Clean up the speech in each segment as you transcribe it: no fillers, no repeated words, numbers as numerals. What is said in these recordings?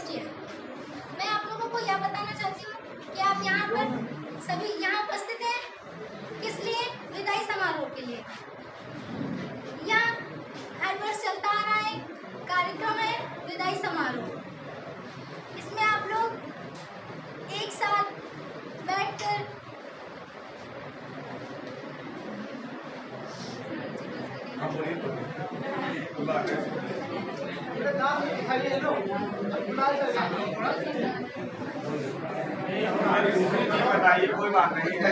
गोष्ठी है। मैं आप लोगों को यह बताना चाहती हूँ कि आप यहाँ पर सभी यहाँ उपस्थित हैं किस लिए? विदाई समारोह के लिए। यह हर वर्ष चलता आ रहा है कार्यक्रम है विदाई समारोह। इसमें आप लोग एक साथ बैठकर बताइए, कोई बात नहीं है।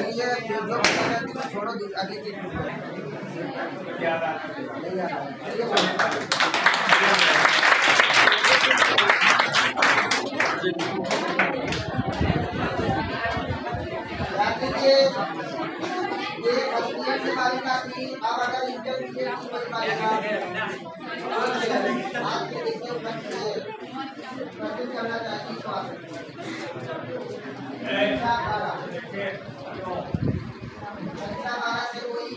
छोड़ो आगे की आप अगर इंटरमीडिएट की करना चाहिए से कोई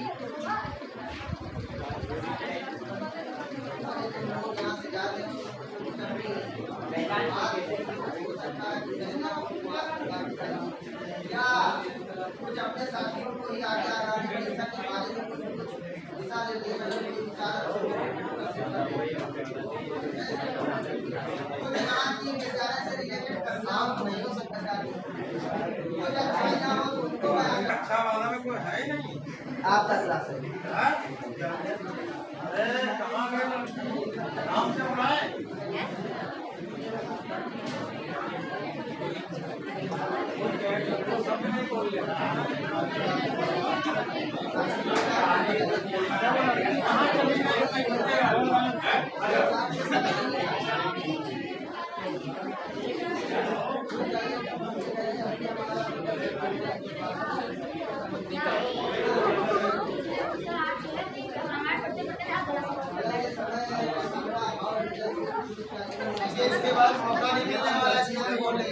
यहाँ से जा रहे या कुछ अपने साथियों को ही आगे आ रहा है के बारे में कुछ दिशा विद्यालय से रिलेटेड काम नहीं हो सकता। अच्छा वाला में कोई है नहीं। आपका क्लास है कहाँ गए? नाम से बुलाए। इसके बाद मौका नहीं मिलने वाला है बोल रही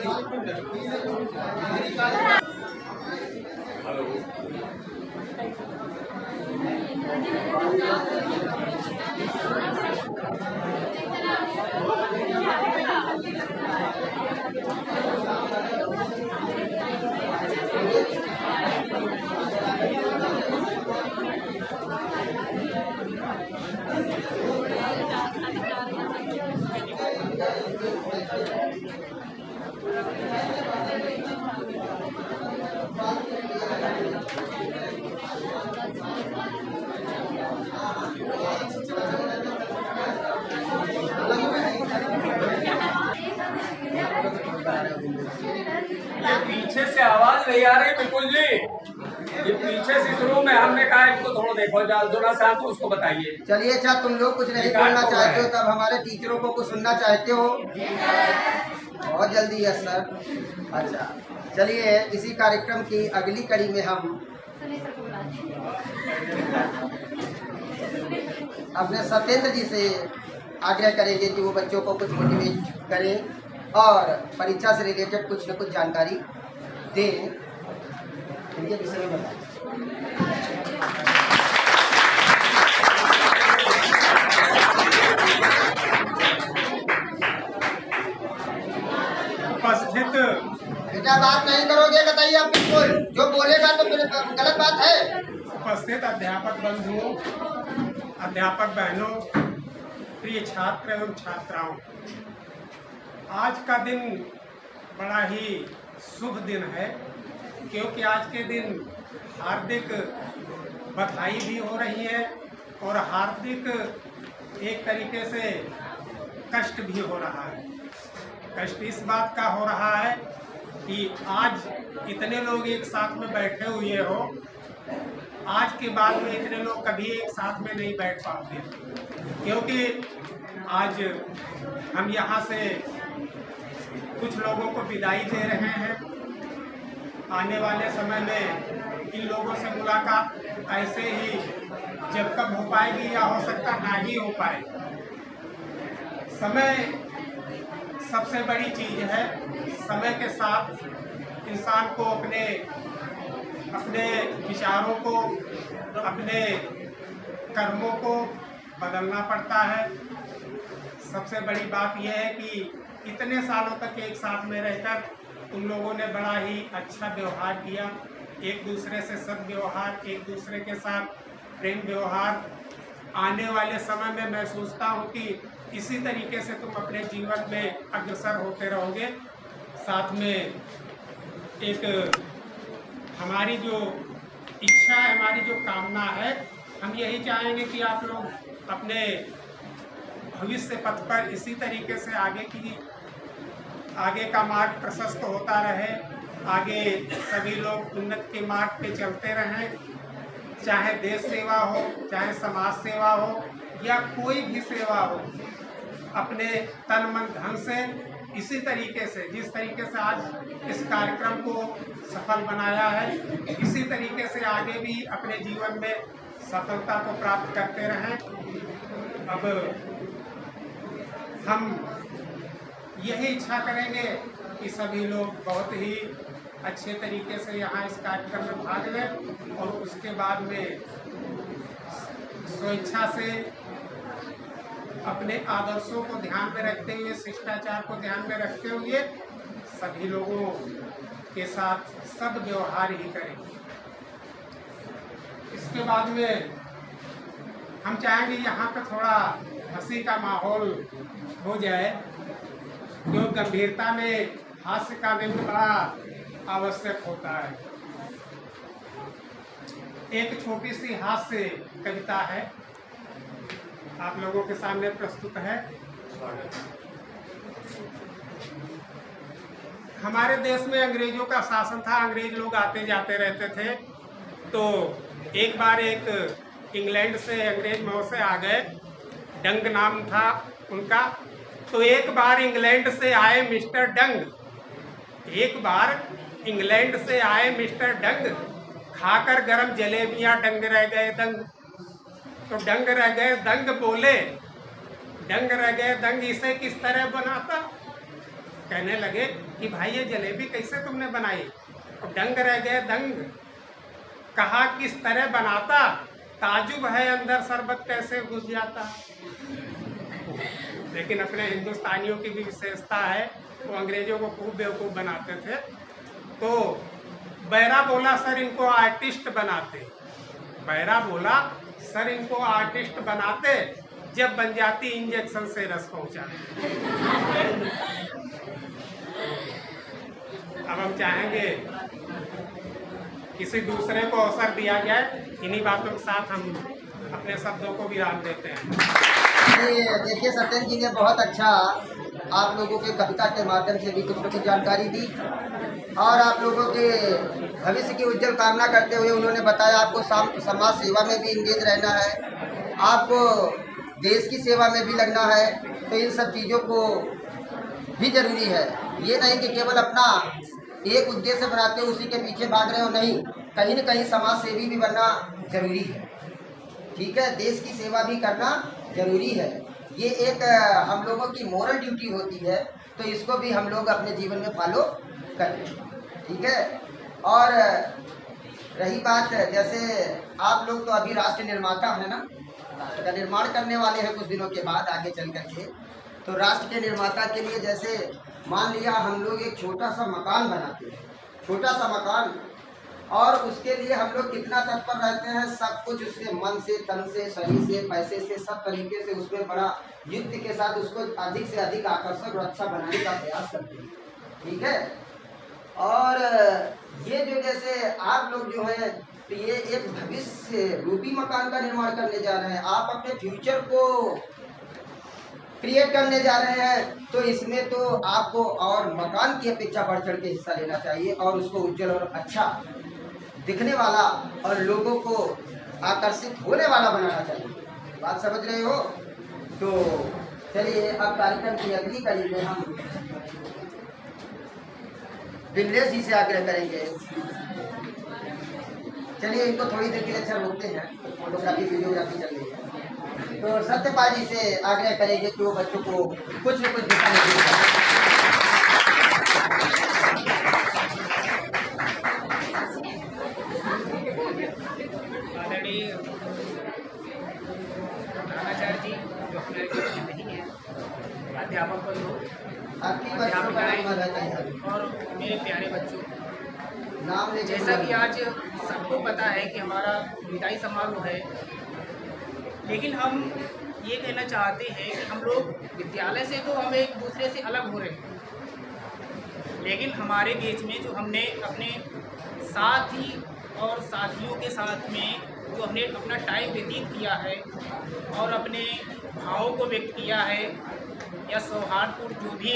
ये पीछे से आवाज नहीं आ रही बिल्कुल जी। ये पीछे से शुरू में हमने कहा इसको थोड़ा देखो जाल दो ना साथ उसको बताइए। चलिए अच्छा तुम लोग कुछ नहीं बोलना चाहते हो तब हमारे टीचरों को कुछ सुनना चाहते हो? बहुत जल्दी है सर। अच्छा चलिए इसी कार्यक्रम की अगली कड़ी में हम अपने सत्येंद्र जी से आग्रह करेंगे कि वो बच्चों को कुछ मोटिवेट करें और परीक्षा से रिलेटेड कुछ न कुछ जानकारी दें। इनके विषय में बताएं। उपस्थित बेटा बात नहीं करोगे बताइए आप बिल्कुल, जो बोलेगा तो फिर गलत बात है। उपस्थित अध्यापक बंधुओं, अध्यापक बहनों, प्रिय छात्र एवं छात्राओं, आज का दिन बड़ा ही शुभ दिन है क्योंकि आज के दिन हार्दिक बधाई भी हो रही है और हार्दिक एक तरीके से कष्ट भी हो रहा है। कष्ट इस बात का हो रहा है कि आज इतने लोग एक साथ में बैठे हुए हो, आज के बाद में इतने लोग कभी एक साथ में नहीं बैठ पाते क्योंकि आज हम यहाँ से कुछ लोगों को विदाई दे रहे हैं। आने वाले समय में इन लोगों से मुलाकात ऐसे ही जब कब हो पाएगी या हो सकता ना ही हो पाए। समय सबसे बड़ी चीज है। समय के साथ इंसान को अपने विचारों को, अपने कर्मों को बदलना पड़ता है। सबसे बड़ी बात यह है कि इतने सालों तक एक साथ में रहकर उन लोगों ने बड़ा ही अच्छा व्यवहार किया, एक दूसरे से सद्व्यवहार, एक दूसरे के साथ प्रेम व्यवहार। आने वाले समय में मैं सोचता हूँ कि इसी तरीके से तुम अपने जीवन में अग्रसर होते रहोगे। साथ में एक हमारी जो इच्छा है, हमारी जो कामना है, हम यही चाहेंगे कि आप लोग अपने भविष्य पथ पर इसी तरीके से आगे का मार्ग प्रशस्त होता रहे, आगे सभी लोग उन्नति के मार्ग पे चलते रहें। चाहे देश सेवा हो, चाहे समाज सेवा हो या कोई भी सेवा हो, अपने तन मन धन से इसी तरीके से, जिस तरीके से आज इस कार्यक्रम को सफल बनाया है, इसी तरीके से आगे भी अपने जीवन में सफलता को प्राप्त करते रहें। अब हम यही इच्छा करेंगे कि सभी लोग बहुत ही अच्छे तरीके से यहाँ इस कार्यक्रम में भाग लें और उसके बाद में स्वेच्छा से अपने आदर्शों को ध्यान में रखते हुए, शिष्टाचार को ध्यान में रखते हुए सभी लोगों के साथ सद्व्यवहार ही करें। इसके बाद में हम चाहेंगे यहाँ पे थोड़ा हंसी का माहौल हो जाए, जो गंभीरता में हास्य का भी बड़ा आवश्यक होता है। एक छोटी सी हास्य कविता है, आप लोगों के सामने प्रस्तुत है। हमारे देश में अंग्रेजों का शासन था, अंग्रेज लोग आते जाते रहते थे। तो एक बार एक इंग्लैंड से अंग्रेज महोदय आ गए, डंग नाम था उनका। तो एक बार इंग्लैंड से आए मिस्टर डंग, एक बार इंग्लैंड से आए मिस्टर डंग, खाकर गरम जलेबियां डंग रह गए दंग। तो डंग रह गए दंग बोले, डंग रह गए दंग इसे किस तरह बनाता। कहने लगे कि भाई ये जलेबी कैसे तुमने बनाई। तो डंग रह गए दंग, कहा किस तरह बनाता, ताजुब है अंदर शरबत कैसे घुस जाता। लेकिन अपने हिंदुस्तानियों की भी विशेषता है, वो अंग्रेजों को खूब बेवकूफ़ बनाते थे। तो बैरा बोला सर इनको आर्टिस्ट बनाते, बैरा बोला सर इनको आर्टिस्ट बनाते, जब बन जाती इंजेक्शन से रस पहुंचाते। अब हम चाहेंगे किसी दूसरे को अवसर दिया जाए। इन्हीं बातों के साथ हम अपने शब्दों को विराम देते हैं। देखिए सत्येंद्र जी ने बहुत अच्छा आप लोगों के कविता के माध्यम से भी कुछ न कुछ जानकारी दी और आप लोगों के भविष्य की उज्जवल कामना करते हुए उन्होंने बताया आपको समाज सेवा में भी इंगेज रहना है, आपको देश की सेवा में भी लगना है। तो इन सब चीज़ों को भी जरूरी है, ये नहीं कि केवल अपना एक उद्देश्य बनाते हो उसी के पीछे भाग रहे हो, नहीं, कहीं न कहीं समाज सेवी भी बनना जरूरी है। ठीक है, देश की सेवा भी करना जरूरी है, ये एक हम लोगों की मोरल ड्यूटी होती है। तो इसको भी हम लोग अपने जीवन में फॉलो करें। ठीक है, और रही बात जैसे आप लोग तो अभी राष्ट्र निर्माता है ना, राष्ट्र का निर्माण करने वाले हैं कुछ दिनों के बाद आगे चल करके। तो राष्ट्र के निर्माता के लिए जैसे मान लिया हम लोग एक छोटा सा मकान बनाते हैं, छोटा सा मकान, और उसके लिए हम लोग कितना तत्पर रहते हैं, सब कुछ उसके मन से, तन से, शरीर से, पैसे से, सब तरीके से उसमें बड़ा युक्ति के साथ उसको अधिक से अधिक आकर्षक और अच्छा बनाने का प्रयास करते हैं। ठीक है, और ये जो जैसे आप लोग जो है तो ये एक भविष्य रूपी मकान का निर्माण करने जा रहे हैं, आप अपने फ्यूचर को क्रिएट करने जा रहे हैं। तो इसमें तो आपको और मकान की अपेक्षा बढ़ चढ़ के हिस्सा लेना चाहिए और उसको उज्जवल और अच्छा दिखने वाला और लोगों को आकर्षित होने वाला बनाना चाहिए। बात समझ रहे हो? तो चलिए अब कार्यक्रम की अगली कड़ी में हम विमलेश जी से आग्रह करेंगे। चलिए इनको थोड़ी देर के लिए अच्छा रोकते हैं, फोटोग्राफी वीडियोग्राफी चल रही है। तो सत्यपाल जी से आग्रह करेंगे कि वो बच्चों को कुछ न कुछ दिखाने के लिए। आदरणीय प्रधानाचार्य जी जो हमारे नहीं है, अध्यापक बंधु, माता-पिताएं और मेरे प्यारे बच्चों, जैसा कि आज सबको पता है कि हमारा विदाई समारोह है, लेकिन हम ये कहना चाहते हैं कि हम लोग विद्यालय से तो हम एक दूसरे से अलग हो रहे हैं, लेकिन हमारे बीच में जो हमने अपने साथी और साथियों के साथ में जो हमने अपना टाइम व्यतीत किया है और अपने भावों को व्यक्त किया है या सौहार्दपूर्ण जो भी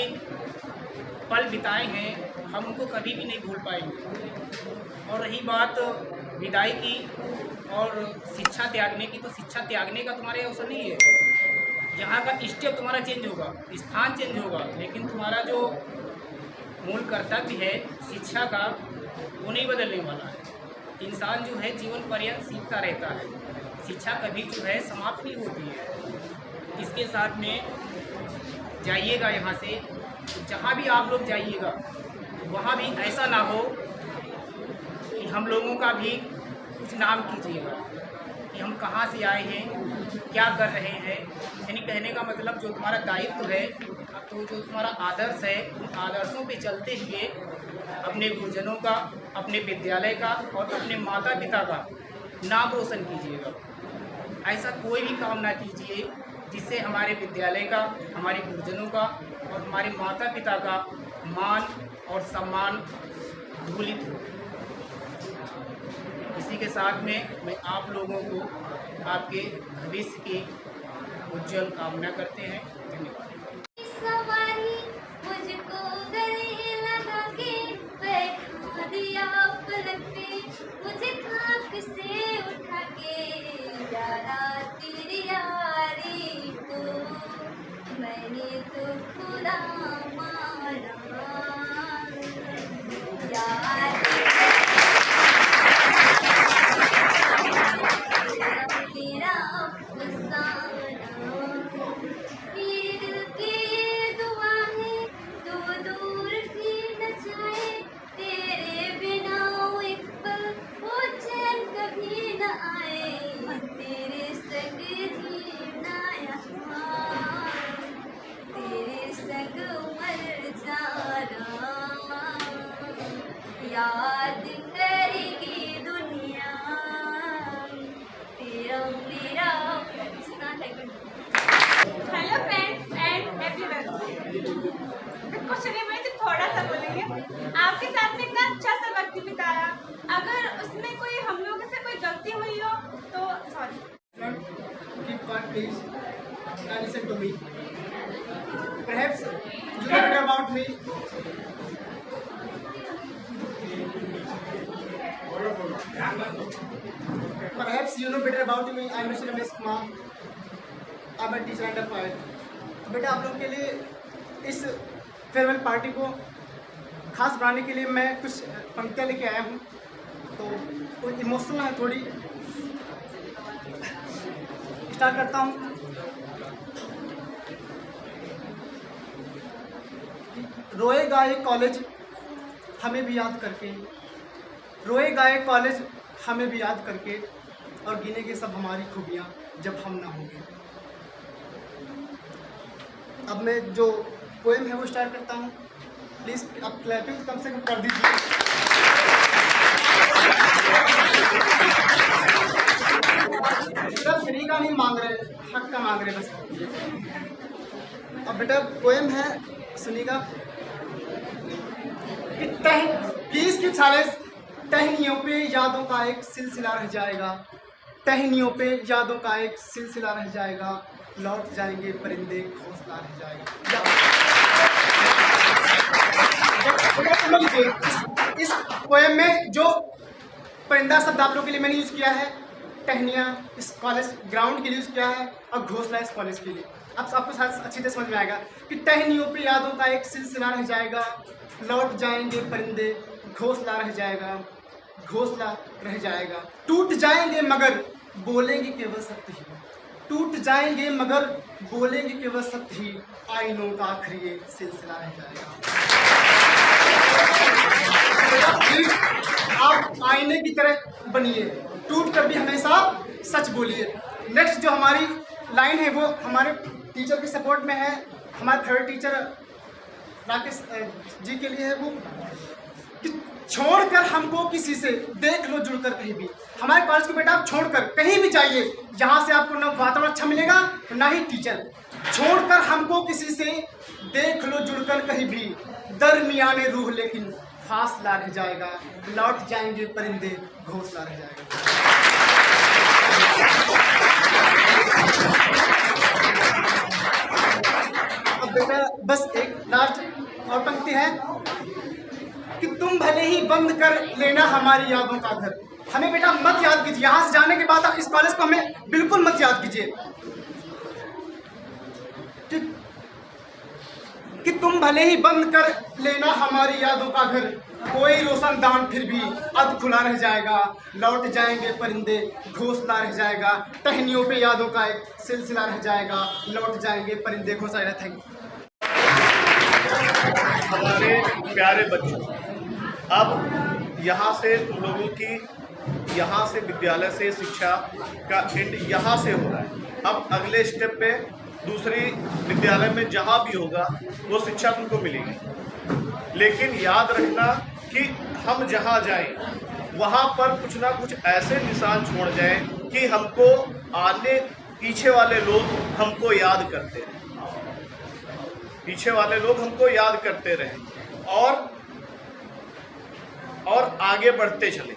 पल बिताए हैं, हम उनको कभी भी नहीं भूल पाएंगे। और रही बात विदाई की और शिक्षा त्यागने की, तो शिक्षा त्यागने का तुम्हारे अवसर नहीं है। यहाँ का स्टेप तुम्हारा चेंज होगा, स्थान चेंज होगा, लेकिन तुम्हारा जो मूल कर्तव्य है शिक्षा का, वो नहीं बदलने वाला है। इंसान जो है जीवन पर्यंत सीखता रहता है, शिक्षा कभी जो है समाप्त नहीं होती है। इसके साथ में जाइएगा यहाँ से, जहाँ भी आप लोग जाइएगा वहाँ भी ऐसा ना हो कि हम लोगों का भी कुछ नाम कीजिएगा कि हम कहाँ से आए हैं, क्या कर रहे हैं। यानी कहने का मतलब जो तुम्हारा दायित्व है, तो जो तुम्हारा आदर्श है, उन आदर्शों पे चलते हुए अपने गुरुजनों का, अपने विद्यालय का और अपने माता पिता का नाम रोशन कीजिएगा। ऐसा कोई भी काम ना कीजिए जिससे हमारे विद्यालय का, हमारे गुरुजनों का और हमारे माता पिता का मान और सम्मान धूलित हो। इसी के साथ में मैं आप लोगों को आपके भविष्य की उज्जवल कामना करते हैं। धन्यवाद। सवारी मुझको गले लगा के बैठा दिया पलक पे, मुझे खाक से उठा के यारा तेरी यारी को मैंने तो खुदा माना यार तेरा अफसाना। मेरे दिल की दुआ है तू दूर भी न जाए, तेरे बिना एक पल वो चैन कभी न आए, तेरे संग जीना यहाँ, तेरे संग मर जाना, याद करेगी दुनिया तेरा मेरा फैसला है। हेलो फ्रेंड्स एंड एवरीवन, कुछ नहीं, मैं सिर्फ थोड़ा सा बोलेंगे। आपके साथ में इतना अच्छा सा वक्त बिताया, अगर उसमें कोई हम लोगों से कोई गलती हुई हो तो sorry. Keep quiet, please, and listen to me. Perhaps you know better about me. Perhaps you know better about me. I'm Mr. Ramesh Kumar. I'm a teacher and a poet. बेटा, आप लोगों के लिए इस फेयरवेल पार्टी को खास बनाने के लिए मैं कुछ पंक्तियाँ लेके आया हूँ, तो इमोशनल है थोड़ी। स्टार्ट करता हूँ। रोएगा ये कॉलेज हमें भी याद करके, रोएगा ये कॉलेज हमें भी याद करके, और गिनेंगे सब हमारी खूबियाँ जब हम ना होंगे। अब मैं जो पोएम है वो स्टार्ट करता हूँ। प्लीज़ आप क्लैपिंग कम से कम कर दीजिए। सिर्फ फ्री का नहीं मांग रहे, हक का मांग रहे बस। अब बेटा पोएम है, सुनिएगा। प्लीज की 40 टहनियों पे यादों का एक सिलसिला रह जाएगा, टहनियों पे यादों का एक सिलसिला रह जाएगा, लौट जाएंगे परिंदे घोंसला रह जाएगा। इस पोएम में जो परिंदा शब्द आप लोगों के लिए मैंने यूज़ किया है, टहनियाँ इस कॉलेज ग्राउंड के लिए यूज़ किया है, और घोंसला इस कॉलेज के लिए। अब आपको अच्छी तरह समझ में आएगा कि टहनियों पे यादों का एक सिलसिला रह जाएगा, लौट जाएंगे परिंदे घोंसला रह जाएगा, घोंसला रह जाएगा। टूट जाएंगे मगर बोलेंगे केवल सत्य ही, टूट जाएंगे मगर बोलेंगे केवल सत्य ही, आईनों का आखिरी ये सिलसिला रह जाएगा। आप आईने की तरह बनिए, टूट कर भी हमेशा सच बोलिए। नेक्स्ट जो हमारी लाइन है वो हमारे टीचर के सपोर्ट में है। हमारे फेवरेट टीचर राकेश जी के लिए है वो कि छोड़कर हमको किसी से देख लो जुड़कर कहीं भी। हमारे कॉलेज को बेटा आप छोड़कर कहीं भी जाइए, यहाँ से आपको ना वातावरण अच्छा मिलेगा ना ही टीचर। छोड़कर हमको किसी से देख लो जुड़कर कहीं भी, दरमियाने रूह लेकिन फासला रह जाएगा, लौट जाएंगे परिंदे घोंसला रह जाएगा। अब बेटा बस एक लास्ट और पंक्ति है कि तुम भले ही बंद कर लेना हमारी यादों का घर। हमें बेटा मत याद कीजिए, यहाँ से जाने के बाद आप इस कॉलेज को हमें बिल्कुल मत याद कीजिए कि तुम भले ही बंद कर लेना हमारी यादों का घर, कोई रोशनदान फिर भी अब खुला रह जाएगा, लौट जाएंगे परिंदे घोंसला रह जाएगा, टहनियों पे यादों का एक सिलसिला रह जाएगा, लौट जाएंगे परिंदे घोंसला रह जाएगा। हमारे प्यारे बच्चों, अब यहाँ से तुम लोगों की यहाँ से विद्यालय से शिक्षा का एंड यहाँ से हो रहा है। अब अगले स्टेप पे दूसरी विद्यालय में जहाँ भी होगा वो शिक्षा तुमको मिलेगी, लेकिन याद रखना कि हम जहाँ जाएं वहाँ पर कुछ ना कुछ ऐसे निशान छोड़ जाएं कि हमको आने पीछे वाले लोग हमको याद करते रहें, पीछे वाले लोग हमको याद करते रहें और आगे बढ़ते चले।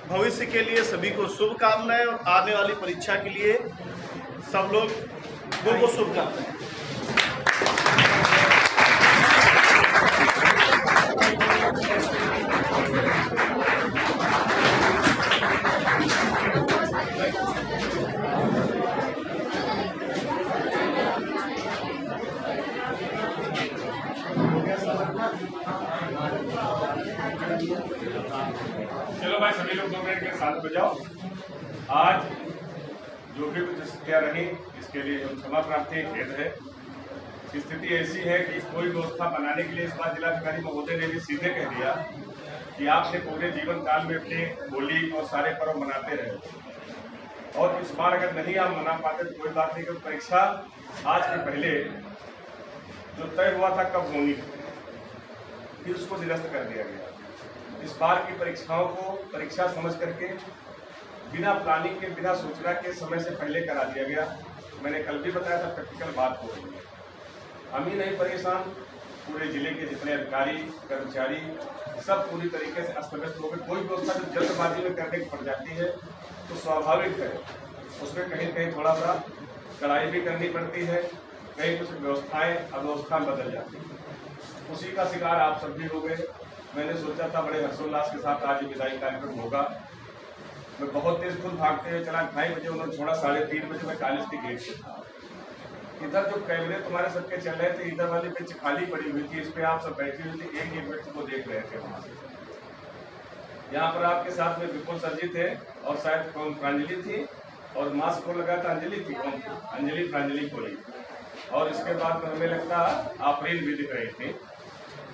भविष्य के लिए सभी को शुभकामनाएं और आने वाली परीक्षा के लिए सब लोगों को शुभकामनाएं। चलो भाई सभी लोग 2 मिनट के साथ बजाओ। आज जो भी कुछ स्थितियाँ रही इसके लिए हम क्षमा प्रार्थी खेद है। स्थिति ऐसी है कि कोई व्यवस्था बनाने के लिए इस बार जिलाधिकारी महोदय ने भी सीधे कह दिया कि आपने पूरे जीवन काल में अपने होली और सारे पर्व मनाते रहे, और इस बार अगर नहीं आप मना पाते तो कोई बात नहीं, क्योंकि परीक्षा आज के पहले जो तय हुआ था कब होनी फिर उसको निरस्त कर दिया गया। इस बार की परीक्षाओं को परीक्षा समझ करके बिना प्लानिंग के, बिना सूचना के समय से पहले करा दिया गया। मैंने कल भी बताया था, प्रैक्टिकल बात हो रही है। हम ही नहीं परेशान, पूरे जिले के जितने अधिकारी कर्मचारी सब पूरी तरीके से अस्त व्यस्त हो गए। कोई व्यवस्था जो जल्दबाजी में करने की पड़ जाती है तो स्वाभाविक है उसमें कहीं कहीं थोड़ा सा कड़ाई भी करनी पड़ती है, कहीं कुछ व्यवस्थाएं अव्यवस्था बदल जाती है। उसी का शिकार आप सब भी हो गए। मैंने सोचा था बड़े हर्षोल्लास के साथ आज विदाई कार्यक्रम होगा। मैं बहुत तेज खुद भागते हुए चला, 2:30 बजे उन्होंने छोड़ा, 3:30 बजे मैं कॉलेज के गेट से था। इधर जो कैमरे तुम्हारे सबके चल रहे थे, इधर वाली बेंच खाली पड़ी हुई थी, इस पे आप सब बैठी हुई थी, एक व्यक्ति को देख रहे थे वहां से। यहाँ पर आपके साथ में विपुल सर जी थे और शायद कौन प्रांजलि थी, और मास्क को लगा था अंजलि थी, कौन अंजलि प्रांजलि कोली, और इसके बाद हमें लगता आफरीन भी दिख रही थी।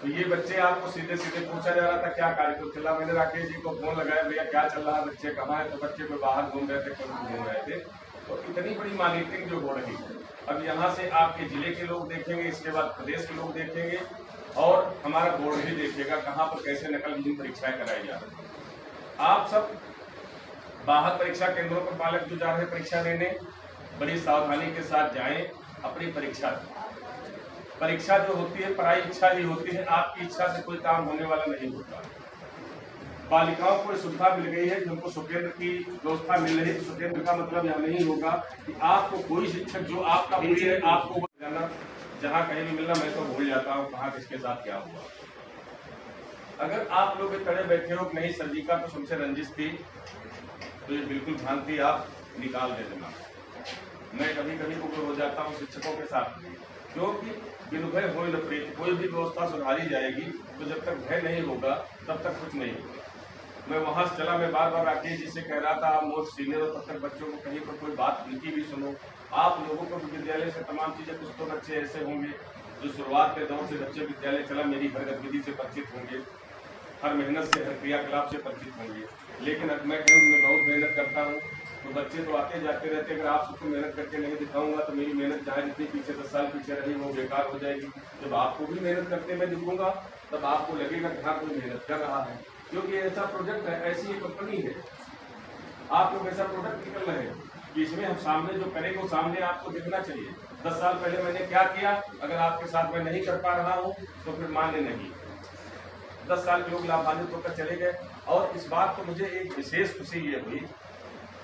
तो ये बच्चे आपको सीधे सीधे पूछा जा रहा था क्या कार्यक्रम चला। मैंने राकेश जी को फोन लगाया, भैया क्या चल रहा है, बच्चे कहाँ हैं? तो बच्चे कोई बाहर घूम रहे थे, कोई घूम रहे थे। तो इतनी बड़ी मॉनिटरिंग जो हो रही है, अब यहाँ से आपके जिले के लोग देखेंगे, इसके बाद प्रदेश के लोग देखेंगे और हमारा बोर्ड भी देखेगा कहाँ पर कैसे नकलविहीन परीक्षाएं कराई जा रही है। आप सब बाहर परीक्षा केंद्रों पर बालक जो जा रहे हैं परीक्षा देने, बड़ी सावधानी के साथ जाएं। अपनी परीक्षा जो होती है पराई इच्छा ही होती है, आपकी इच्छा से कोई काम होने वाला नहीं होता। बालिकाओं को सुविधा मिल गई है कि उनको सुकेंद्र की व्यवस्था मिल रही है। सुकेंद्र का मतलब यह नहीं होगा कि आपको कोई शिक्षक जो आपका प्रिय है आपको जाना, जहाँ कहीं भी मिलना मैं तो भूल जाता हूँ कहाँ किसके साथ क्या हुआ। अगर आप लोग खड़े बैठे हो नहीं सर जी का कुछ हमसे रंजिश थी, तो ये बिल्कुल भ्रांति आप निकाल दे देना। मैं कभी कभी उग्र हो जाता हूँ शिक्षकों के साथ, क्योंकि निर्भय हो न प्रीत। कोई भी व्यवस्था सुधारी जाएगी तो जब तक भय नहीं होगा तब तक कुछ नहीं होगा। मैं वहाँ से चला, मैं बार बार राकेश जी से कह रहा था आप मोस्ट सीनियर हो, तब तक बच्चों को कहीं पर कोई बात उनकी भी सुनो। आप लोगों को भी विद्यालय से तमाम चीज़ें, कुछ तो बच्चे ऐसे होंगे जो शुरुआत के दौर से बच्चे विद्यालय चला मेरी हर गतिविधि से परिचित होंगे, हर मेहनत से, हर क्रियाकलाप से परिचित होंगे। लेकिन अब मैं कहूँ मैं बहुत मेहनत करता हूँ, तो बच्चे तो आते जाते रहते, अगर आप सबको मेहनत करके नहीं दिखाऊंगा तो मेरी मेहनत जहाँ जितनी पीछे 10 साल पीछे रही वो बेकार हो जाएगी। जब आपको भी मेहनत करते मैं दिखूंगा तब आपको लगेगा कि हाँ कोई मेहनत कर रहा है, क्योंकि ऐसा प्रोजेक्ट है, ऐसी एक कंपनी है, आप लोग ऐसा प्रोडक्ट निकल रहे हैं कि इसमें हम सामने जो करेंगे वो सामने आपको दिखना चाहिए। 10 साल पहले मैंने क्या किया, अगर आपके साथ मैं नहीं कर पा रहा हूँ तो फिर माने नहीं। 10 साल के लोग लाभान्वित होकर चले गए। और इस बात को मुझे एक विशेष खुशी ये हुई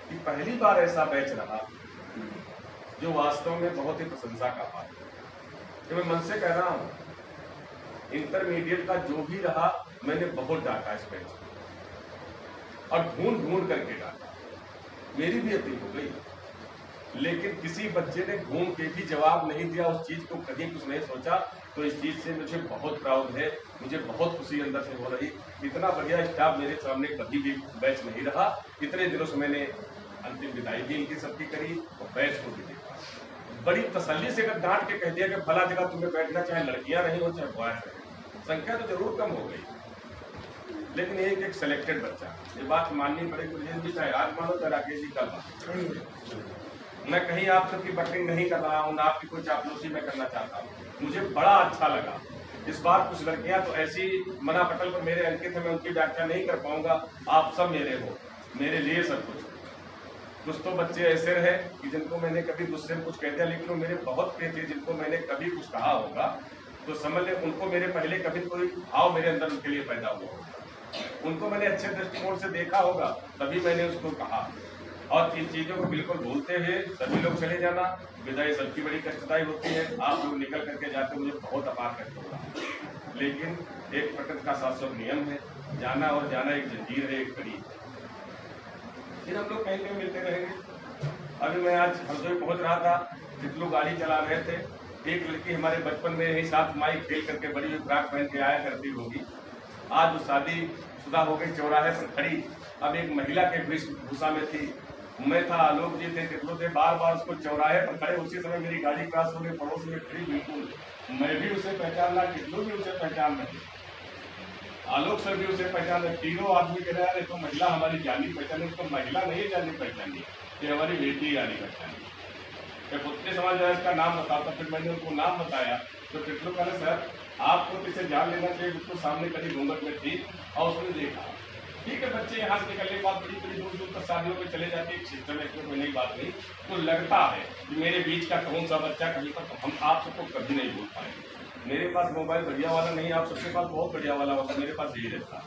कि पहली बार ऐसा बैच रहा जो वास्तव में बहुत ही प्रशंसा का पात्र है। तो मैं मन से कह रहा हूँ, इंटरमीडिएट का जो भी रहा मैंने बहुत डांटा इस बैच और ढूंढ ढूंढ करके डांटा, मेरी भी अपील हो गई, लेकिन किसी बच्चे ने घूम के भी जवाब नहीं दिया, उस चीज को कहीं कुछ नहीं सोचा। तो इस चीज से मुझे बहुत प्राउड है, मुझे बहुत खुशी अंदर से हो रही। इतना बढ़िया स्टाफ मेरे सामने कभी भी बैच नहीं रहा। इतने दिनों से मैंने अंतिम विदाई भी इनकी सबकी करी और बैच को भी देखा। बड़ी तसल्ली से अगर डांट के कह दिया कि फला जगह तुम्हें बैठना, चाहे लड़कियां नहीं हो चाहे बॉयज रहे, संख्या तो जरूर कम हो गई, लेकिन एक सेलेक्टेड बच्चा, ये बात माननी पड़ेगी मुझे भी, चाहे आज मानो चाहे राकेश जी का मानो। मैं कहीं आप सबकी बटरिंग नहीं कर रहा हूँ, ना आपकी कोई चापलूसी मैं करना चाहता हूँ। मुझे बड़ा अच्छा लगा इस बार कुछ लड़कियां तो ऐसी मना पटल पर मेरे अंकित है, मैं उनकी व्याख्या नहीं कर पाऊंगा। आप सब मेरे हो, मेरे लिए सब कुछ तो बच्चे ऐसे रहे कि जिनको मैंने कभी गुस्से में कुछ कह दिया, लेकिन वो मेरे बहुत प्रिय थे, जिनको मैंने कभी कुछ कहा होगा तो समझ ले उनको मेरे पहले कभी कोई भाव मेरे अंदर उनके लिए पैदा हुआ होगा, उनको मैंने अच्छे दृष्टिकोण से देखा होगा तभी मैंने उसको कहा। और इन चीजों को बिल्कुल भूलते हुए सभी लोग चले जाना, विदाई सबकी बड़ी कष्टदायी होती है, आप लोग निकल करके जाते मुझे बहुत अपार कष्ट होगा, लेकिन एक प्रकृति का शाश्वत नियम है, जाना और जाना एक जंजीर है, एक कड़ी है, फिर हम लोग कहीं कहीं मिलते रहेंगे। अभी मैं आज हरदोई पहुंच रहा था, जितने लोग गाड़ी चला रहे थे, एक लड़की हमारे बचपन में यही साथ माइक खेल करके बड़ी हुई फ्रॉक पहन के आया करती होगी, आज वो शादी शुदा हो गई, चौराहे पर खड़ी। अब एक महिला के भूसा में थी, मैं था, आलोक जी थे, कितनों थे, बार बार उसको चौराहे पर खड़े, उसी समय मेरी गाड़ी क्रॉस हो गई, पड़ोस में खड़ी, बिल्कुल मैं भी उसे पहचानना, कितनों भी उसे पहचान रहे, आलोक सर भी उसे पहचान रहे, तीनों आदमी कह रहे हैं तो महिला हमारी जानी पहचानी, तो महिला नहीं जानी पहचानी, ये हमारी बेटी जानी पहचानी। जब उतने समाज है इसका नाम बताता, फिर मैंने उनको नाम बताया तो कितनों कहा सर आपको किसे जान लेना चाहिए, उसको सामने कड़ी घूंघट में थी और उसने देखा। ठीक है, बच्चे यहाँ से निकलने के बाद बड़ी बड़ी दूर दूर तक शादियों में चले जाते हैं, सिस्टम में कोई नई बात नहीं, तो लगता है कि मेरे बीच का कौन सा बच्चा कहीं पर हम आप सबको कभी नहीं भूल पाएंगे। मेरे पास मोबाइल बढ़िया वाला नहीं, आप सबके पास बहुत बढ़िया वाला होता, मेरे पास यही रहता।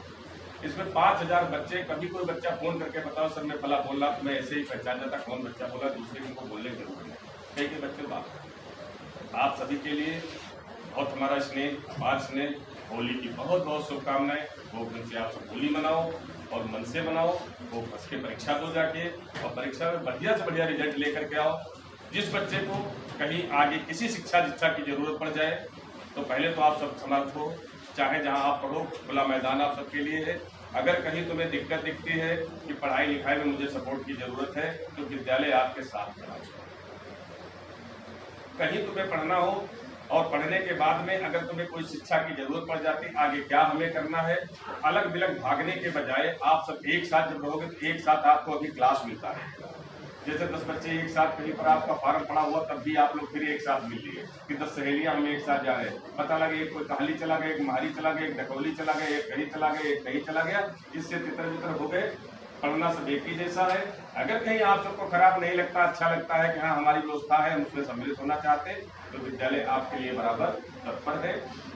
इसमें 5000 बच्चे, कभी कोई बच्चा फोन करके बताओ सर मैं फला बोल रहा, मैं ऐसे ही पहचान जाता कौन बच्चा बोला, दूसरे को बोलने की जरूरत नहीं। कई बच्चे बात आप सभी के लिए बहुत हमारा स्नेह, अपार स्नेह, होली की बहुत बहुत शुभकामनाएं। वो दिन से आप सब होली मनाओ और मन से मनाओ, वो बस के परीक्षा दो जाके और परीक्षा में बढ़िया से बढ़िया रिजल्ट लेकर के आओ। जिस बच्चे को कहीं आगे किसी शिक्षा दीक्षा की जरूरत पड़ जाए तो पहले तो आप सब समर्थ हो, चाहे जहां आप पढ़ो, खुला मैदान आप सबके लिए है। अगर कहीं तुम्हें दिक्कत दिखती है कि पढ़ाई लिखाई में मुझे सपोर्ट की जरूरत है तो विद्यालय आपके साथ खड़ा है। कहीं तुम्हें पढ़ना हो और पढ़ने के बाद में अगर तुम्हें कोई शिक्षा की जरूरत पड़ जाती, आगे क्या हमें करना है, अलग बिलग भागने के बजाय आप सब एक साथ जब रहोगे तो एक साथ आपको अभी क्लास मिलता है। जैसे 10 बच्चे एक साथ कहीं पर आपका फॉर्म पड़ा हुआ तब भी आप लोग फिर एक साथ मिल लिए कि 10 सहेलियां हम एक साथ जा रहे हैं, पता लगे एक कोई कहाली चला गया, एक महारी चला गया, एक डकौली चला गया, एक कहीं चला गया, एक कहीं चला गया, इससे तितर बितर हो गए। पढ़ना सब एक ही जैसा है। अगर कहीं आप सबको खराब नहीं लगता, अच्छा लगता है कि हाँ हमारी व्यवस्था है, हम उसमें सम्मिलित होना चाहते हैं, तो विद्यालय आपके लिए बराबर तत्पर है।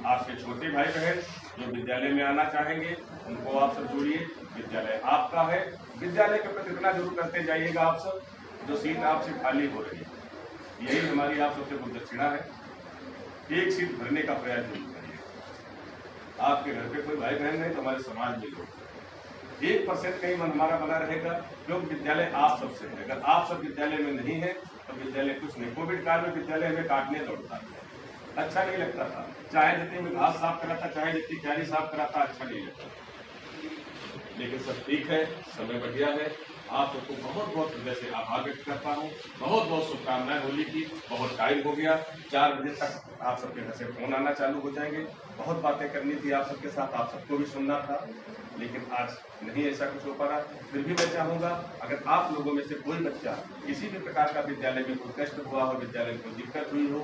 आपके छोटे भाई बहन जो विद्यालय में आना चाहेंगे उनको आप सब जोड़िए, विद्यालय आपका है। विद्यालय के प्रति इतना जरूर करते जाइएगा आप सब, जो सीट आपसे खाली हो रही है यही हमारी आप सबसे गुरु दक्षिणा है, एक सीट भरने का प्रयास जरूर करिए। आपके घर पे कोई भाई बहन नहीं तो हमारे समाज में लोग 1% कहीं मन हमारा बना रहेगा, क्योंकि विद्यालय आप सबसे है। अगर आप सब विद्यालय में नहीं है तो विद्यालय कुछ नहीं। कोविड काल में विद्यालय हमें काटने दौड़ता था, अच्छा नहीं लगता था, चाहे जितनी में घास साफ कराता, चाहे जितनी क्यारी साफ कराता, अच्छा नहीं लगता। लेकिन सब ठीक है, समय बढ़िया है, आप सबको बहुत बहुत हृदय से आभार व्यक्त करता हूँ। बहुत बहुत शुभकामनाएं होली की। बहुत टाइम हो गया, 4 बजे तक आप सबके घर से फोन आना चालू हो जाएंगे। बहुत बातें करनी थी आप सबके साथ, आप सबको भी सुनना था, लेकिन आज नहीं ऐसा कुछ हो पा रहा। फिर भी मैं चाहूँगा अगर आप लोगों में से कोई बच्चा किसी भी प्रकार का विद्यालय में कोई कष्ट हुआ हो, विद्यालय में कोई दिक्कत हुई हो,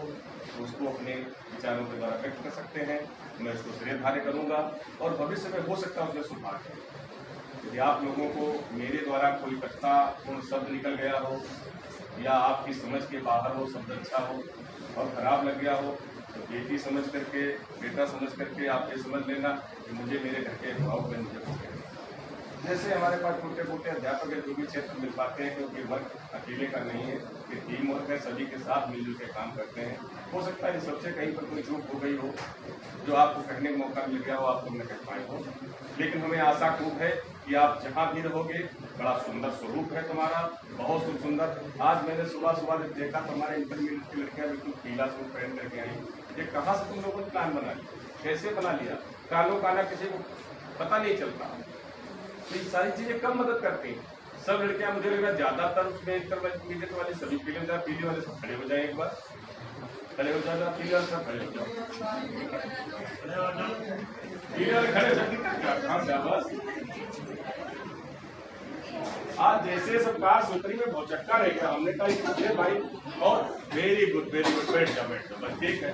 तो उसको अपने विचारों के द्वारा व्यक्त कर सकते हैं। मैं इसको श्रेयधार्य करूँगा और भविष्य में हो सकता है उसमें सुधार है। यदि आप लोगों को मेरे द्वारा कोई कटुतापूर्ण शब्द निकल गया हो या आपकी समझ के बाहर हो, शब्द अच्छा हो और खराब लग गया हो, तो बेटी समझ करके, बेटा समझ करके आप ये समझ लेना कि मुझे मेरे घर के भाव में मुझे कुछ कहना। जैसे हमारे पास छोटे मोटे अध्यापक है जो भी क्षेत्र मिल पाते हैं, क्योंकि वर्क अकेले का नहीं है, ये टीम वर्क है, सभी के साथ मिलजुल के काम करते हैं। हो सकता है सबसे कहीं पर कोई चूक हो गई हो जो आपको कहने का मौका मिल गया हो, आप तुम न कह पाए हो, लेकिन हमें आशा खूब है कि आप जहाँ भी रहोगे बड़ा सुंदर स्वरूप है तुम्हारा, बहुत सुंदर। आज मैंने सुबह सुबह जब देखा तो हमारे इंटरमीडिएट की लड़कियां बिल्कुल पीला सूट पहन करके आई। ये कहाँ से तुम लोगों ने प्लान बना लिया, कैसे बना लिया? कानो काना किसी को पता नहीं चलता। तो ये सारी चीजें कब मदद करती हैं? सब लड़कियां मुझे लग रहा है ज्यादातर उसमें इंटरमीडिएट वाली सभी पीले जाए, पीले वाले सब खड़े हो जाए, एक बार खड़े हो जाए, पीले वाले सब खड़े हो जाओ, पीले वाले खड़े हो जाए। आज जैसे सब कार सूत्री में बहुत चक्का रह गया, हमने कहा भाई और वेरी गुड बैठ जाओ बस ठीक है।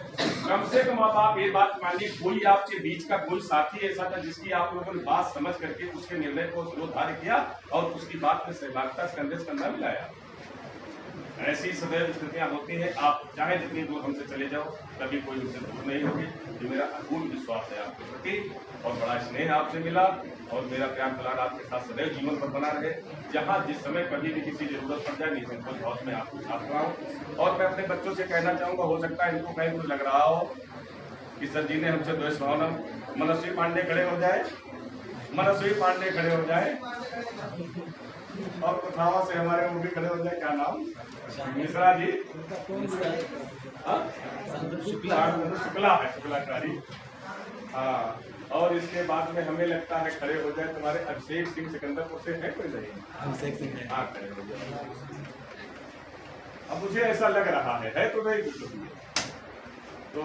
कम से कम आप ये बात मानिए, कोई आपके बीच का कोई साथी ऐसा था जिसकी आप लोगों ने बात समझ करके उसके निर्णय को शिरोधार्य किया और उसकी बात में सहभागिता से कंधे से कंधा मिलाया। ऐसी सदैव स्थितियां होती हैं। आप चाहे जितनी दूर हमसे चले जाओ, कभी कोई हमसे दूर नहीं होगी। ये मेरा अटूट विश्वास है आपके प्रति और बड़ा स्नेह आपसे मिला और मेरा प्यार दुलार आपके साथ सदैव जीवन पर बना रहे। जहाँ जिस समय कभी भी किसी जरूरत पड़ जाए, निसंकोच भाव में आपको साथ रहा हूँ। और मैं अपने बच्चों से कहना चाहूँगा, हो सकता है इनको कहीं कुछ लग रहा हो कि सर जी ने हमसे द्वेष भावना, मनस्वी पांडे खड़े हो जाए, मनस्वी पांडे खड़े हो जाए और कुथावा से हमारे वो भी खड़े हो जाए, क्या नाम मिश्रा जी, शुक्ला है, शुक्लाचारी। हाँ, और इसके बाद में हमें लगता है खड़े हो जाए तुम्हारे अभिषेक सिंह सिकंदरपुर से है कोई नहीं? अभिषेक सिंह, हाँ खड़े हो जाए। अब मुझे ऐसा लग रहा है तो नहीं कुछ। तो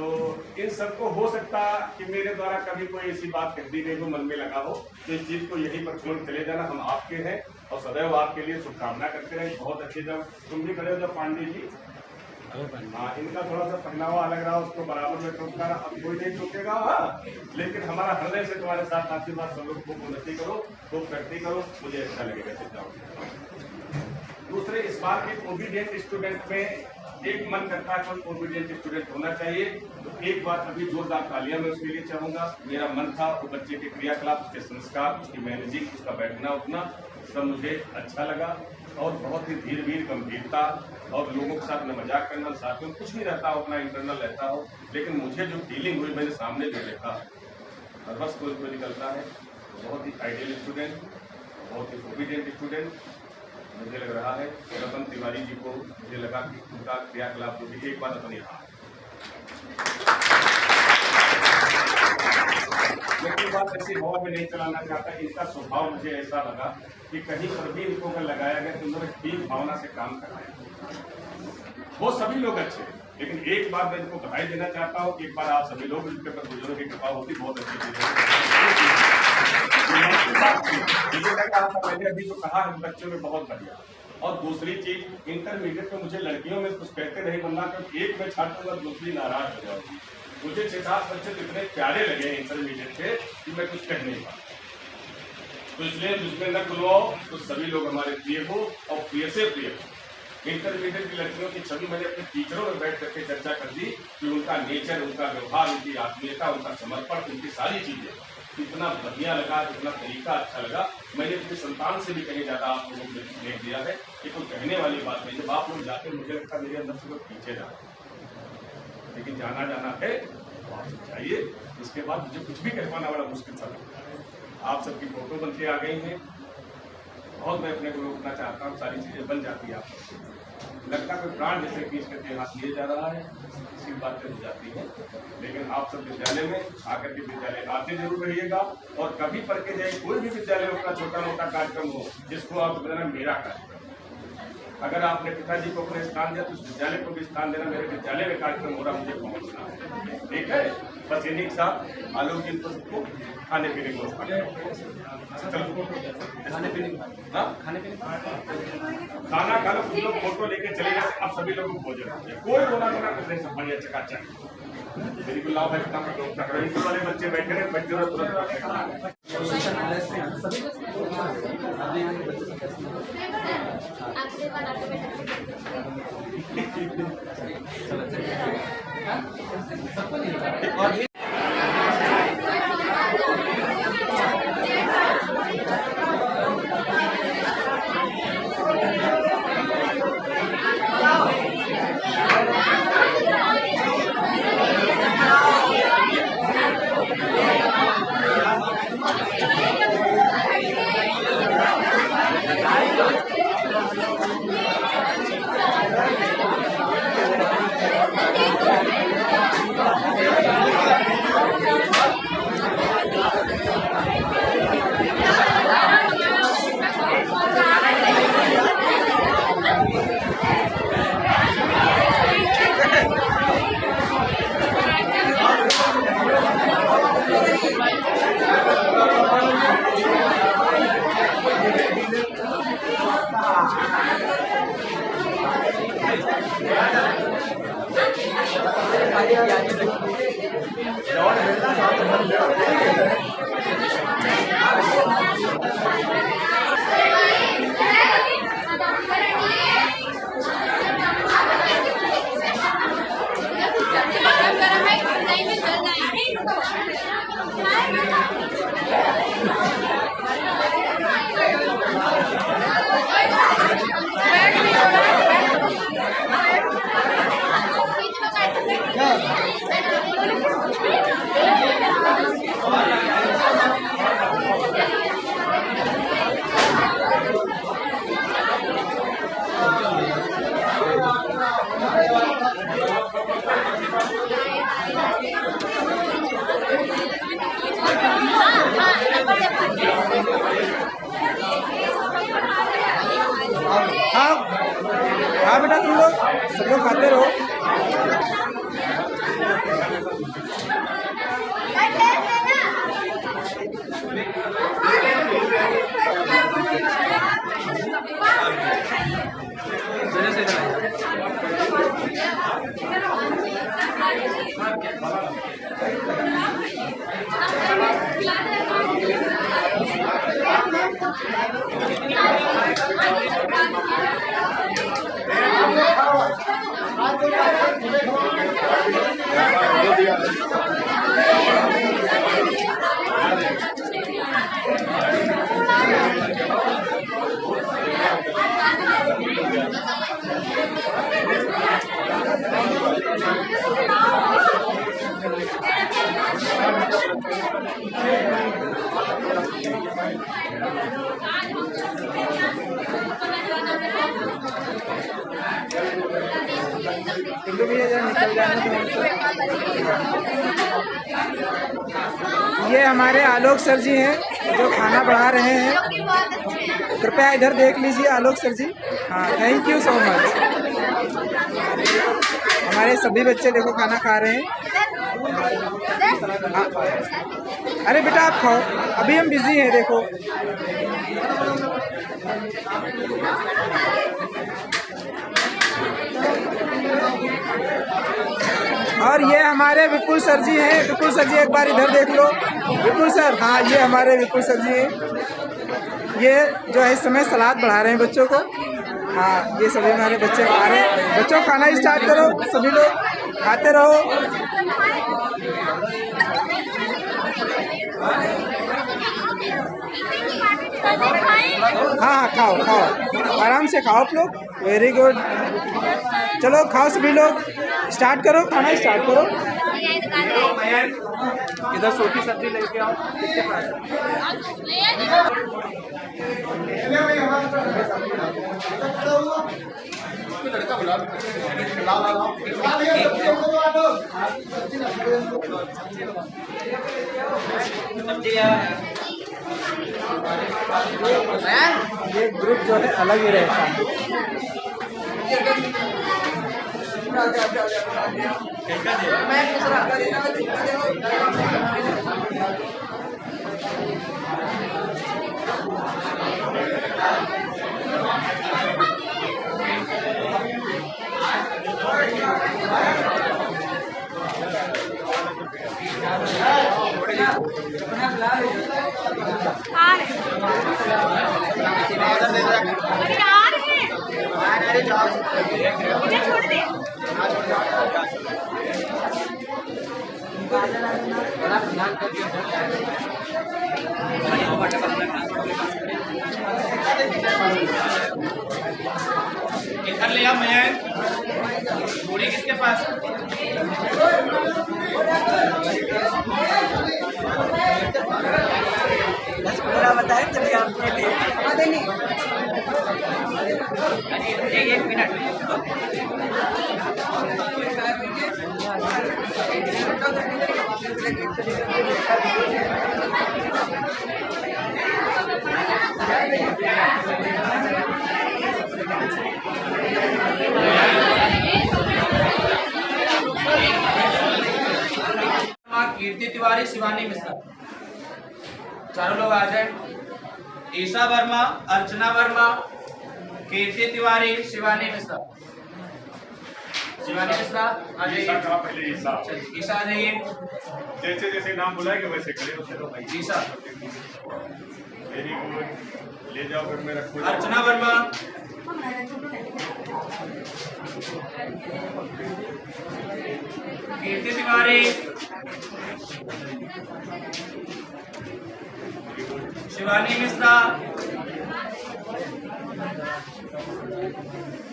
इन सबको हो सकता कि मेरे द्वारा कभी कोई ऐसी बात कह दी गई हो, मन में लगा हो, तो इस चीज को यहीं पर छोड़ चले जाना। हम आपके हैं और सदैव आपके लिए शुभकामना करते रहे। बहुत अच्छे, जब तुम भी खड़े हो जब पांडे जी, हाँ इनका थोड़ा सा पहनावा अलग रहा, उसको बराबर में टोकना, अब कोई नहीं टोकेगा। हाँ, लेकिन हमारा हृदय से तुम्हारे साथ आशीर्वाद, सब लोग खूब उन्नति करो, खूब प्रगति करो, मुझे अच्छा लगेगा। दूसरे, इस बार के ओबीडियंट स्टूडेंट में एक मन करता है कोई ओबीडियंट स्टूडेंट होना चाहिए, तो एक बार अभी जोरदार तालियां मैं उसके लिए चाहूंगा। मेरा मन था वो बच्चे के क्रियाकलाप, उसके संस्कार, उसकी मैनेजिंग, उसका बैठना उठना सब मुझे अच्छा लगा और बहुत ही धीरे धीरे गंभीरता और लोगों के साथ में मजाक करना, साथ में कुछ नहीं रहता हो, अपना इंटरनल रहता हो, लेकिन मुझे जो फीलिंग हुई मैंने सामने जो देखा और बस कोई निकलता है। बहुत ही आइडियल स्टूडेंट, बहुत ही ओबीडियंट स्टूडेंट मुझे लग रहा है। रतन तिवारी जी को मुझे लगा कि उनका क्रियाकलाप जो एक बार अपनी रहा, लेकिन बात ऐसी हवा में नहीं चलाना चाहता। इनका स्वभाव मुझे ऐसा लगा कि कहीं पर भी इनको अगर लगाया गया तो उन्होंने ठीक भावना से काम कराया। वो सभी लोग अच्छे, लेकिन एक बार मैं इनको बधाई देना चाहता हूँ कि एक बार आप सभी लोग इनके पर बुजुर्गों की कृपा होती, बहुत अच्छी चीज है। मुझे लगा था मैंने अभी जो कहा है बच्चों में बहुत बढ़िया। और दूसरी चीज, इंटरमीडिएट में मुझे लड़कियों में कुछ कहते नहीं बनना, क्योंकि एक मैं छात्र और दूसरी नाराज हो जाऊंगी। मुझे 6-7 बच्चे इतने प्यारे लगे इंटरमीडिएट के कि मैं कुछ कह नहीं पाता। तो इसलिए जिसमें न खुलवाओ तो सभी लोग हमारे प्रिय हो और प्रिय से प्रिय हो। इंटरमीडिएट की लड़कियों की छवि मैंने अपने टीचरों में बैठ करके चर्चा कर दी कि उनका नेचर, उनका व्यवहार, उनकी आत्मीयता, उनका समर्पण, उनकी सारी चीजें इतना बढ़िया लगा, इतना तरीका अच्छा लगा। मैंने अपनी संतान से भी कहीं ज्यादा आप लोगों को देख दिया है कि कोई कहने वाली बात नहीं। जब आप लोग जाते मुझे लगता है मेरे अंदर से लोग पीछे जाते, लेकिन जाना है तो आप सब जाइए। इसके बाद मुझे कुछ भी कह पाना बड़ा मुश्किल था। आप सबकी फोटो बन के आ गई हैं, बहुत मैं अपने को रोकना चाहता हूँ, सारी चीजें बन जाती है आप सबको। लगता कोई प्राण जैसे कि इसके हाथ लिए जा रहा है, इसी बातें हो जाती है। लेकिन आप सब विद्यालय में आकर के विद्यालय आते जरूर रहिएगा, और कभी पढ़ के जाए कोई भी विद्यालय का छोटा मोटा कार्यक्रम हो जिसको आप बताना मेरा कार्यक्रम। अगर आपने पिताजी को अपने स्थान दिया तो उस विद्यालय को भी स्थान देना, मेरे विद्यालय में कार्यक्रम हो रहा मुझे पहुंचना है, ठीक है। बस इन्हीं के साथ आलोक जी को खाने पीने को खाना खा लो, तुम लोग फोटो लेके चले जाए, आप सभी लोगों को भोजन, कोई रोना धोना कुछ नहीं, सब बढ़िया चकाचक। बिल्कुल लाभ है, तकरीबन वाले बच्चे बैठे रहे, बच्चे तुरंत हाँ बेटा, तुम लोग सब लोग खाते रहो। ये हमारे आलोक सर जी हैं जो खाना बढ़ा रहे हैं। कृपया इधर देख लीजिए आलोक सर जी। हाँ, थैंक यू सो मच। हमारे सभी बच्चे देखो खाना खा रहे हैं। हाँ। अरे बेटा आप खाओ, अभी हम बिजी हैं देखो। और ये हमारे विपुल सर जी हैं। विपुल सर जी एक बार इधर देख लो। विपुल सर, हाँ ये हमारे विपुल सर जी हैं। ये जो है इस समय सलाद बढ़ा रहे हैं बच्चों को। हाँ, ये सभी हमारे बच्चे खा रहे हैं। बच्चों खाना स्टार्ट करो, सभी लोग खाते रहो। हाँ खाओ खाओ, आराम से खाओ आप लोग। वेरी गुड, चलो खाओ सभी लोग। स्टार्ट करो, खाना स्टार्ट करो। इधर सूखी सब्जी लेके आओ। कोई लड़का बुला ये ग्रुप जो है अलग ही रहता है। अरे यार मुझे छोड़ दे। इधर ले आ मयंक, पूरी किसके पास? पूरा बताए चलिए आपके लिए। एक मिनट। कीर्ति तिवारी, शिवानी मिश्रा, चारों लोग आ जाए। ईशा वर्मा, अर्चना वर्मा, कीर्ति तिवारी, शिवानी मिश्रा। शिवानी मिश्रा आ जाइए। पहले ईशा ईशा आ जाइए। जैसे जैसे नाम बुलाएंगे वैसे खड़े होते रहो भाई। ईशा। वेरी गुड, ले जाओ फिर मेरा खुद। अर्चना वर्मा, कीर्ति तिवारी, शिवानी मिश्रा,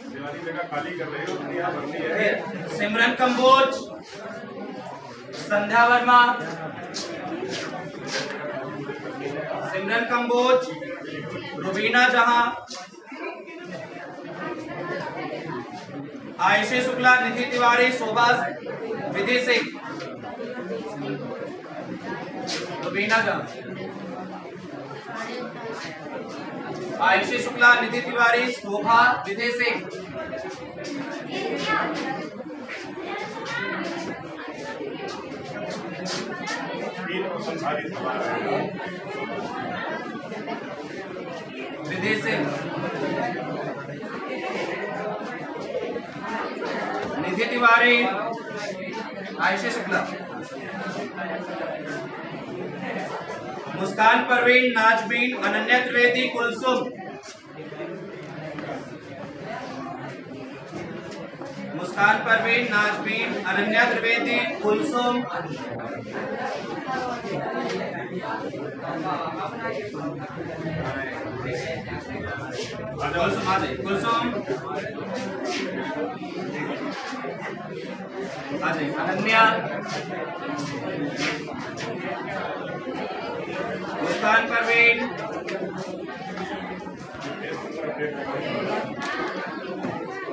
शिवानी जगह खाली कर रही हो, यहाँ भरनी है। सिमरन कंबोज, संध्या वर्मा, सिमरन कंबोज, रुबीना जहां, आयुषी शुक्ला, निधि तिवारी, शोभा, विधि सिंह, रुबीना जहां, आयुषी शुक्ला, निधि तिवारी, शोभा, विधि सिंह, विधि सिंह, निधि तिवारी, आयुषी शुक्ला, मुस्कान परवीन, नाजबीन, अनन्या त्रिवेदी, कुलसुम, मुस्कान परवीन, नाजबीन, अनन्या त्रिवेदी, कुलसुम, कुलसुम आ जाइए। अनन्या, मुस्कान परवीन,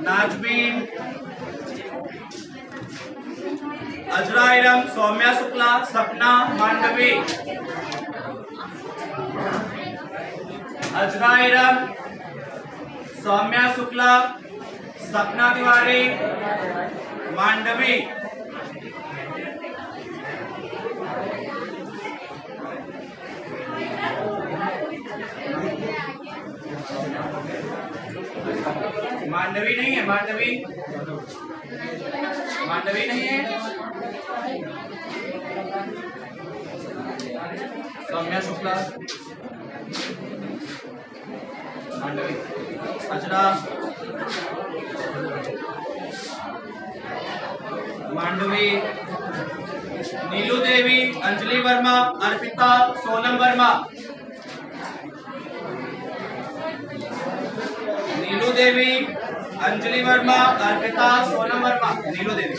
नाजबीन, अजराइरम, सौम्या शुक्ला, सपना मांडवी, अजराइरम, सौम्या शुक्ला, सपना तिवारी, मांडवी, मांडवी नहीं है, मांडवी नहीं है। सौम्या शुक्ला, मांडवी, अजरा, मांडवी, नीलू देवी, अंजलि वर्मा, अर्पिता, सोनम वर्मा, नीलू देवी, अंजलि वर्मा, अर्पिता, सोनम वर्मा, नीलू देवी,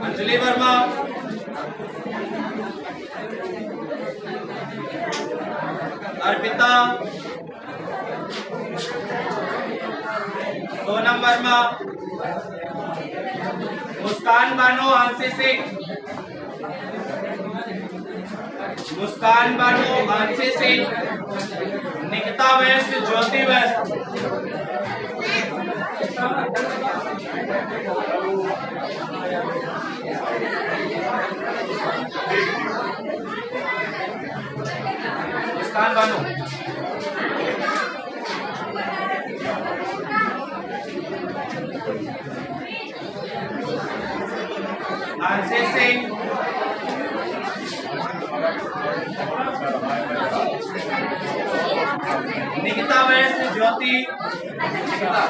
अंजलि वर्मा, अर्पिता, सोनम वर्मा, मुस्कान बानो आंसी सिंह, मुस्कान बानो आंसी सिंह, निकिता वैश्य, ज्योति वैश्य, मुस्कान बानो, आंसी सिंह, निकिता वैश्य, ज्योति, निकिता,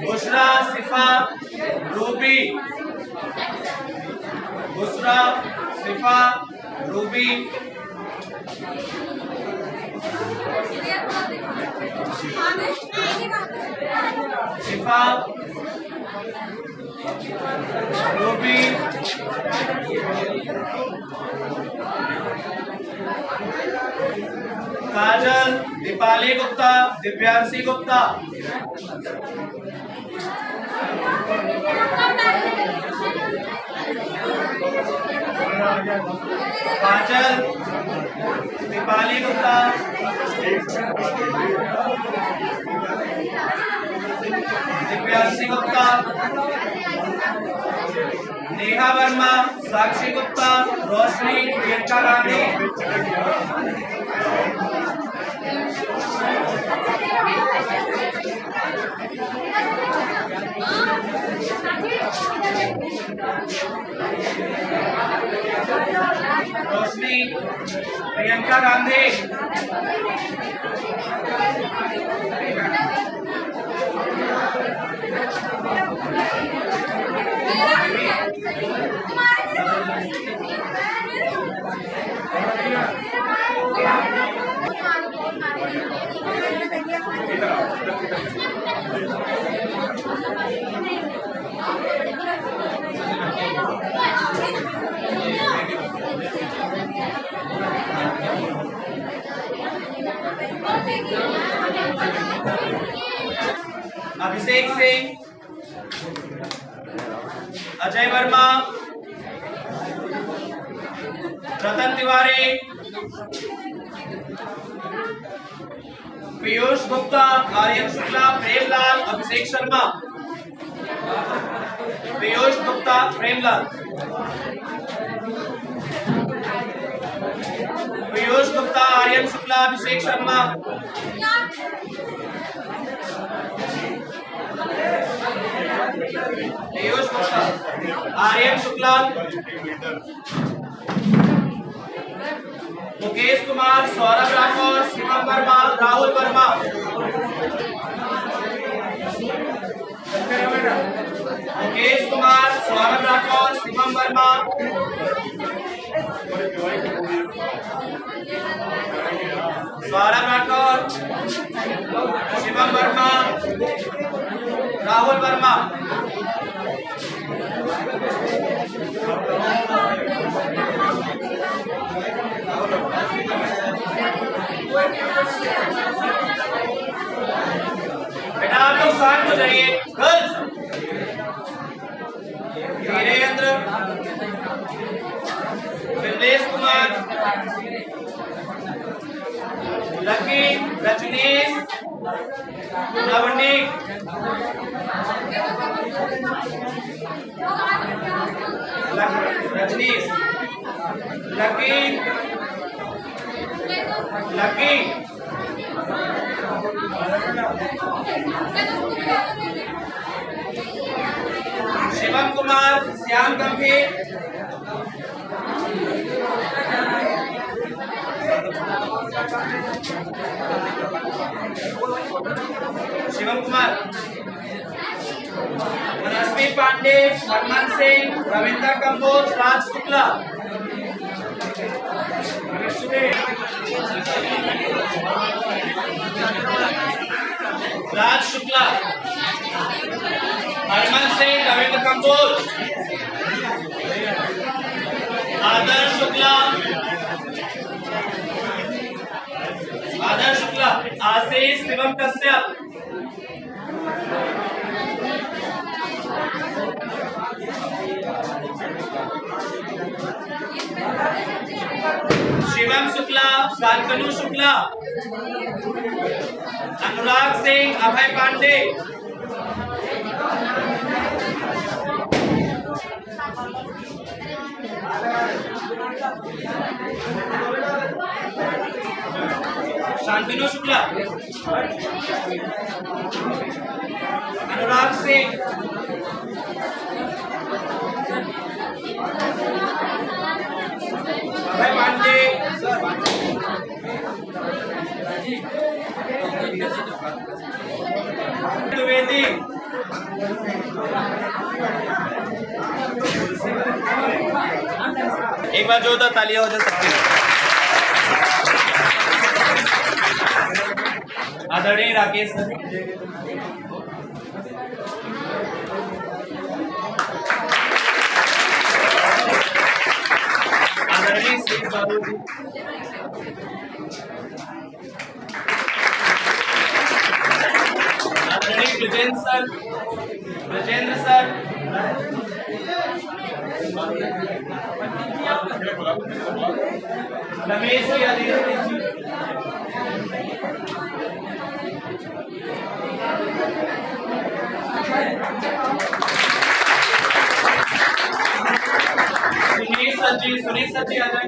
बुशरा, सिफा, रूबी, बुशरा, सिफा, रूबी, शिफा, रूबी, काजल, दीपाली गुप्ता, दिव्यांशी गुप्ता, काजल, दीपाली गुप्ता, दिव्यांशी गुप्ता, नेहा वर्मा, साक्षी गुप्ता, रोशनी, प्रियंका गांधी, रोशनी, प्रियंका गांधी, अभिषेक सिंह, अजय वर्मा, रतन तिवारी, पीयूष गुप्ता, आर्यन शुक्ला, प्रेमलाल, अभिषेक शर्मा, पीयूष गुप्ता, प्रेमलाल, पीयूष गुप्ता, आर्यन शुक्ला, अभिषेक शर्मा, पीयूष गुप्ता, आर्यन शुक्ला, मुकेश कुमार, सौरभ राठौर, शिवम वर्मा, राहुल वर्मा, मुकेश कुमार, सौरभ राठौर, शिवम वर्मा, सौरभ राठौर, शिवम वर्मा, राहुल वर्मा, बेटा आप लोग शांत हो जाइए। गर्ल्स, वीरेंद्र, विदेश कुमार, लकी, रजनीश, नवनीत, रजनीश, लकी, लकी, शिवम कुमार, श्याम गंभीर, शिवम कुमार, मनस्वी पांडे, हरमन सिंह, रविंद्र कंबोज, राज शुक्ला, राज शुक्ला, हरमन सिंह, रविंद्र कंपोज। आदर्श शुक्ला, आदर्श शुक्ला, आशीष शिवम कश्यप, शिवम शुक्ला, शांतनु शुक्ला, अनुराग सिंह, अभय पांडे, शांतनु शुक्ला, अनुराग सिंह, अभय पांडे, द्विवेदी, एक बार जोरदार तालियां हो जा सकती है। आदरणीय राकेश सर, आदरणीय सिंह बाबू जी, आदरणीय Brajendra sir, Brajendra sir, Ramesh ji, Aditya ji, Sunil sir जी आ जाए।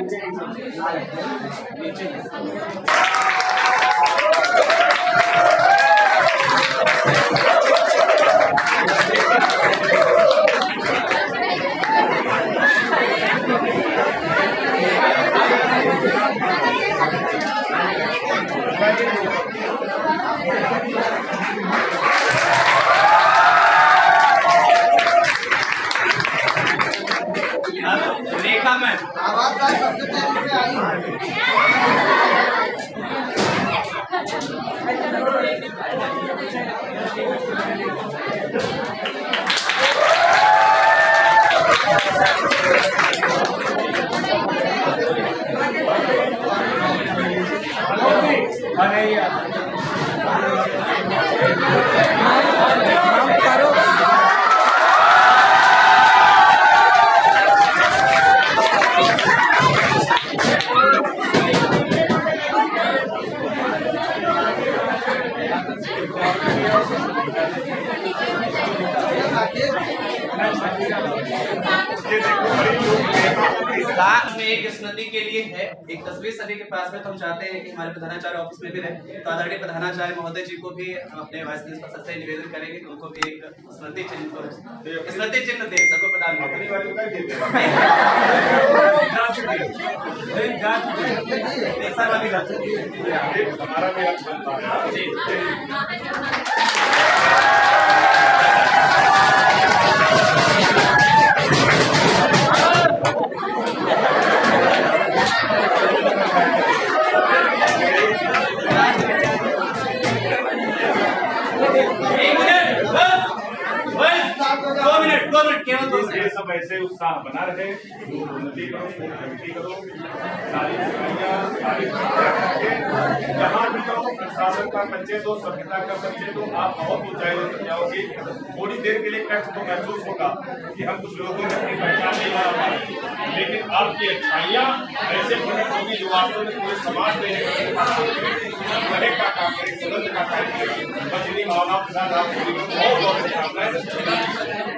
रेखा में आवाज सबसे पहले आई। में एक स्मृति के लिए है, एक तस्वीर सभी के पास में, तो हम चाहते हैं कि हमारे प्रधानाचार्य ऑफिस में भी रहे। तो आदरणीय प्रधानाचार्य महोदय जी को भी हम अपने वाइस प्रिंसिपल से निवेदन करेंगे कि उनको भी एक स्मृति चिन्ह दे, सबको प्रदान ये सब ऐसे उत्साह बना रहे, उन्नति करो, प्रगति करो, सारी सिपाहियाँ, सारी जहाँ भी जाओ प्रशासन का परिचय दो, सभ्यता का परिचय दो, आप बहुत ऊंचाई तक जाओगे। थोड़ी देर के लिए कष्ट तो महसूस होगा कि हम कुछ लोगों ने अपनी पहचान नहीं बना पाए, लेकिन आपकी अच्छाइयाँ ऐसे प्रकट होगी जो वास्तव में पूरे समाज में का काम करें, सुगंध का काम करें। बस इन्हीं भावनाओं के साथ आप बहुत बहुत शुभकामनाएं।